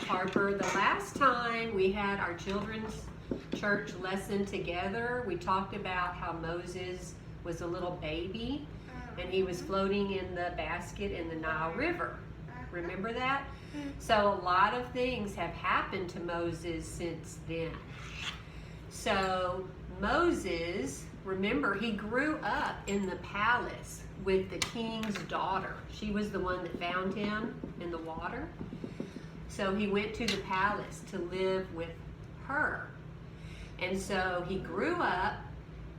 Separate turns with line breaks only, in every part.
Harper. The last time we had our children's church lesson together, we talked about how Moses was a little baby and he was floating in the basket in the Nile River. Remember that? So a lot of things have happened to Moses since then. So Moses, remember, he grew up in the palace with the king's daughter. She was the one that found him in the water. So he went to the palace to live with her. And so he grew up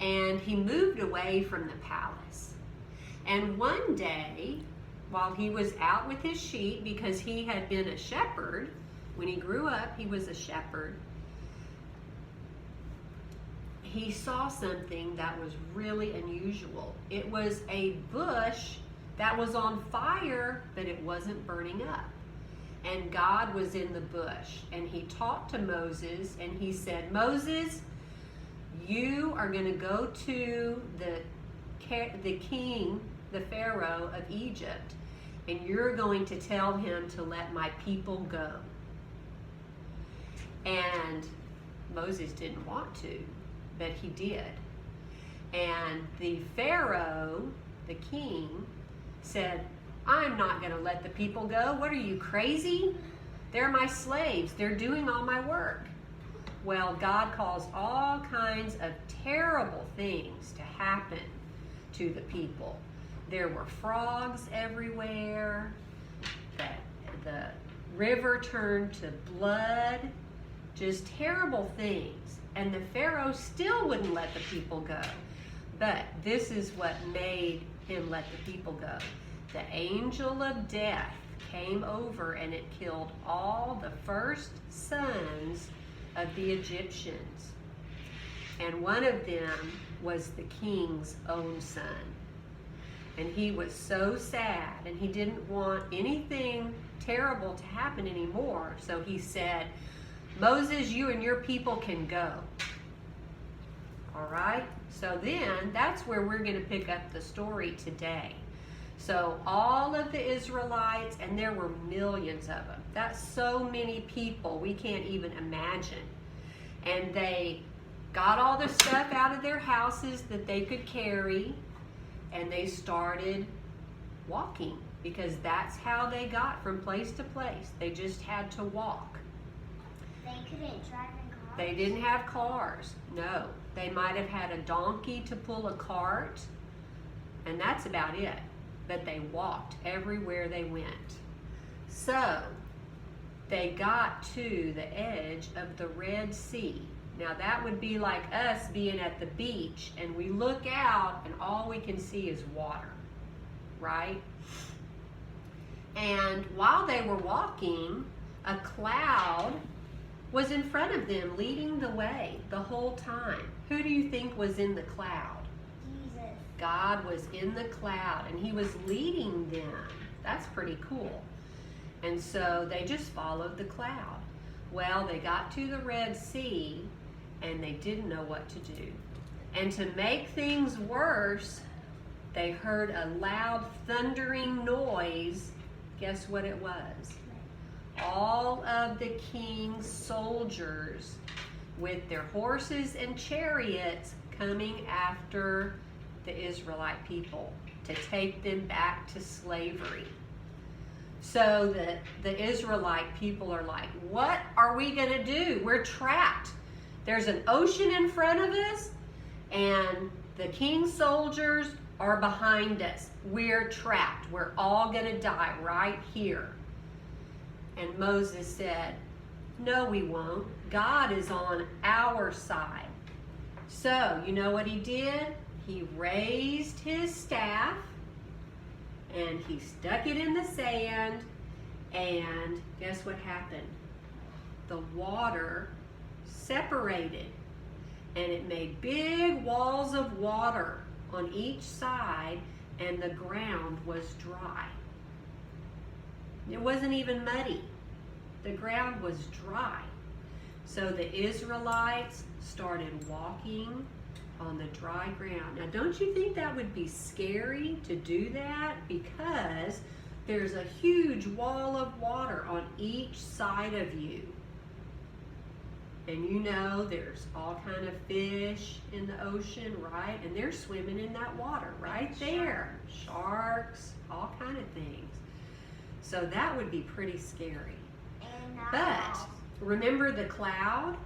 and he moved away from the palace. And one day, while he was out with his sheep, because he had been a shepherd, when he grew up, he was a shepherd, he saw something that was really unusual. It was a bush that was on fire, but it wasn't burning up. And God was in the bush, and he talked to Moses, and he said, Moses, you are going to go to the king, the Pharaoh of Egypt, and you're going to tell him to let my people go. And Moses didn't want to, but he did. And the Pharaoh, the king, said, I'm not going to let the people go. What are you, crazy? They're my slaves. They're doing all my work. Well, God caused all kinds of terrible things to happen to the people. There were frogs everywhere. The river turned to blood. Just terrible things. And the Pharaoh still wouldn't let the people go. But this is what made him let the people go. The angel of death came over and it killed all the first sons of the Egyptians. And one of them was the king's own son. And he was so sad, and he didn't want anything terrible to happen anymore. So he said, Moses, you and your people can go. All right? So then, that's where we're going to pick up the story today. So all of the Israelites, and there were millions of them. That's so many people, we can't even imagine. And they got all the stuff out of their houses that they could carry, and they started walking, because that's how they got from place to place. They just had to walk.
They couldn't drive in cars?
They didn't have cars, no. They might have had a donkey to pull a cart, and that's about it. But they walked everywhere they went. So they got to the edge of the Red Sea. Now that would be like us being at the beach and we look out and all we can see is water, right? And while they were walking, a cloud was in front of them leading the way the whole time. Who do you think was in the cloud?
Jesus.
God was in the cloud and he was leading them. That's pretty cool. And so they just followed the cloud. Well, they got to the Red Sea and they didn't know what to do. And to make things worse, they heard a loud thundering noise. Guess what it was? All of the king's soldiers with their horses and chariots coming after the Israelite people to take them back to slavery. So the Israelite people are like, what are we going to do? We're trapped. There's an ocean in front of us and the king's soldiers are behind us. We're trapped. We're all going to die right here. And Moses said, no, we won't. God is on our side. So, you know what he did? He raised his staff and he stuck it in the sand, and guess what happened? The water separated and it made big walls of water on each side, and the ground was dry. It wasn't even muddy. The ground was dry. So the Israelites started walking on the dry ground. Now, don't you think that would be scary to do that? Because there's a huge wall of water on each side of you. And you know there's all kind of fish in the ocean, right? And they're swimming in that water right there. Sharks, all kind of things. So that would be pretty scary. But remember the cloud?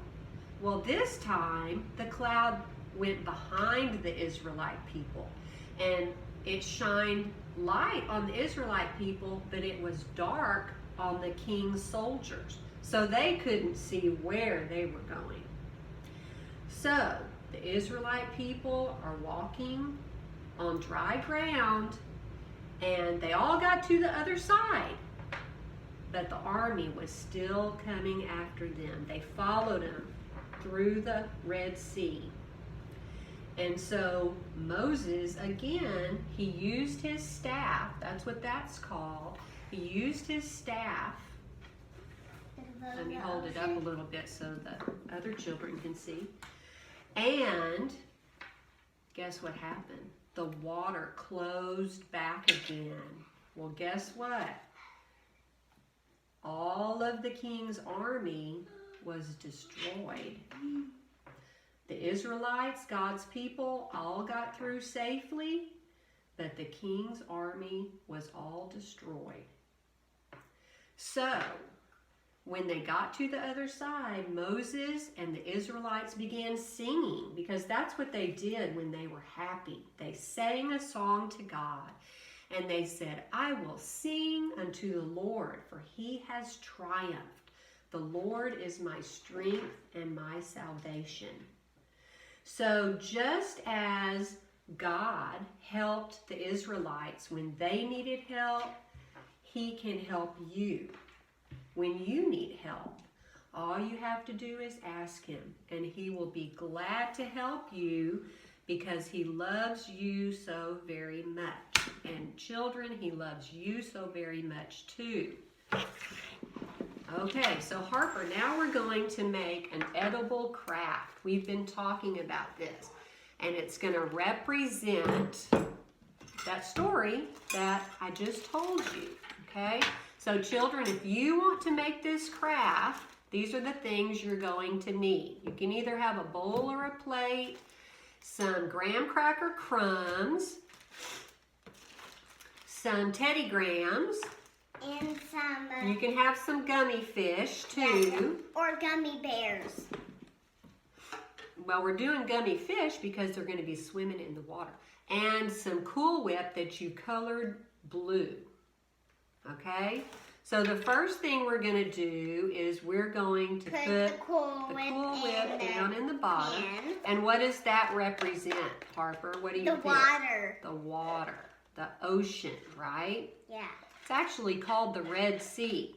Well, this time the cloud went behind the Israelite people, and it shined light on the Israelite people, but it was dark on the king's soldiers. So they couldn't see where they were going. So the Israelite people are walking on dry ground, and they all got to the other side. But the army was still coming after them. They followed them through the Red Sea. And so Moses, again, he used his staff. That's what that's called. He used his staff. Let me hold it up a little bit so the other children can see. And guess what happened? The water closed back again. Well, guess what? All of the king's army was destroyed. The Israelites, God's people, all got through safely, but the king's army was all destroyed. So, when they got to the other side, Moses and the Israelites began singing, because that's what they did when they were happy. They sang a song to God, and they said, "I will sing unto the Lord, for he has triumphed. The Lord is my strength and my salvation." So just as God helped the Israelites when they needed help, he can help you when you need help. All you have to do is ask him, and he will be glad to help you because he loves you so very much. And children, he loves you so very much too. Okay, so Harper, now we're going to make an edible craft. We've been talking about this, and it's going to represent that story that I just told you, okay? So children, if you want to make this craft, these are the things you're going to need. You can either have a bowl or a plate, some graham cracker crumbs, some Teddy Grahams,
and some...
you can have some gummy fish too.
Or gummy bears.
Well, we're doing gummy fish because they're going to be swimming in the water. And some Cool Whip that you colored blue. Okay? So the first thing we're going to do is we're going to put
the Cool
Whip down in the bottom.
pan.
And what does that represent, Harper? What do you think?
The water.
The water. The ocean, right?
Yeah.
It's actually called the Red Sea.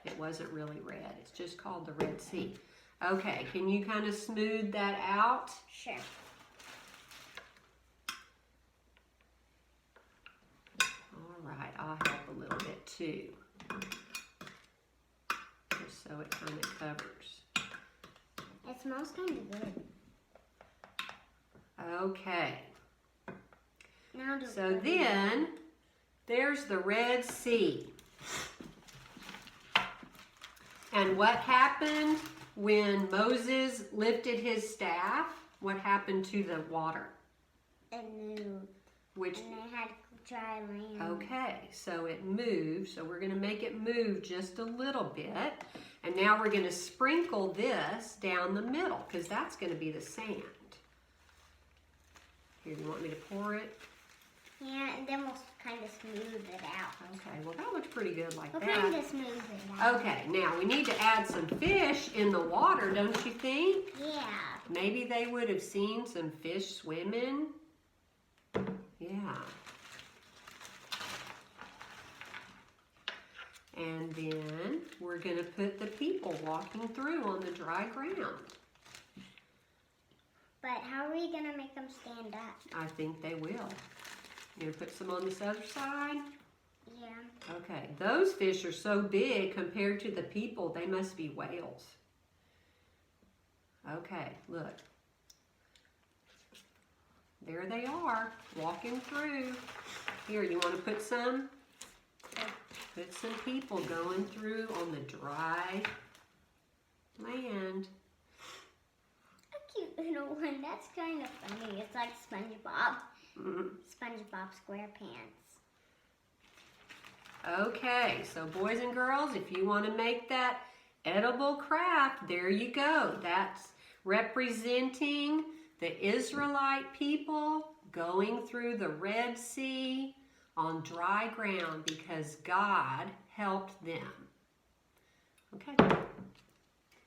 It wasn't really red. It's just called the Red Sea. Okay, can you kind of smooth that out?
Sure.
All right, I'll help a little bit too. Just so it kind of covers.
It smells kind of good.
Okay.
Now
So then, there's the Red Sea. And what happened when Moses lifted his staff? What happened to the water?
It moved.
Which,
And they had dry land.
okay, so it moved. So we're going to make it move just a little bit. And now we're going to sprinkle this down the middle, because that's going to be the sand. Here, do you want me to pour it?
Yeah, and then we'll kind of smooth it out.
Okay, well that looks pretty good like
We'll
that.
kind of smooth it out.
Okay, now we need to add some fish in the water, don't you think?
Yeah.
Maybe they would have seen some fish swimming. Yeah. And then we're going to put the people walking through on the dry ground.
But how are we going to make them stand up?
I think they will. You going to put some on this other side?
Yeah.
Okay, those fish are so big compared to the people, they must be whales. Okay, look. There they are, walking through. Here, you want to put some? Put some people going through on the dry land.
A cute little one. That's kind of funny. It's like SpongeBob. SpongeBob SquarePants.
Okay, so boys and girls, if you want to make that edible craft, there you go. That's representing the Israelite people going through the Red Sea on dry ground because God helped them. Okay.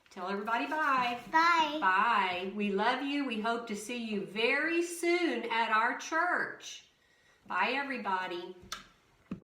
Tell everybody bye.
Bye.
Bye. We love you. We hope to see you very soon at our church. Bye, everybody.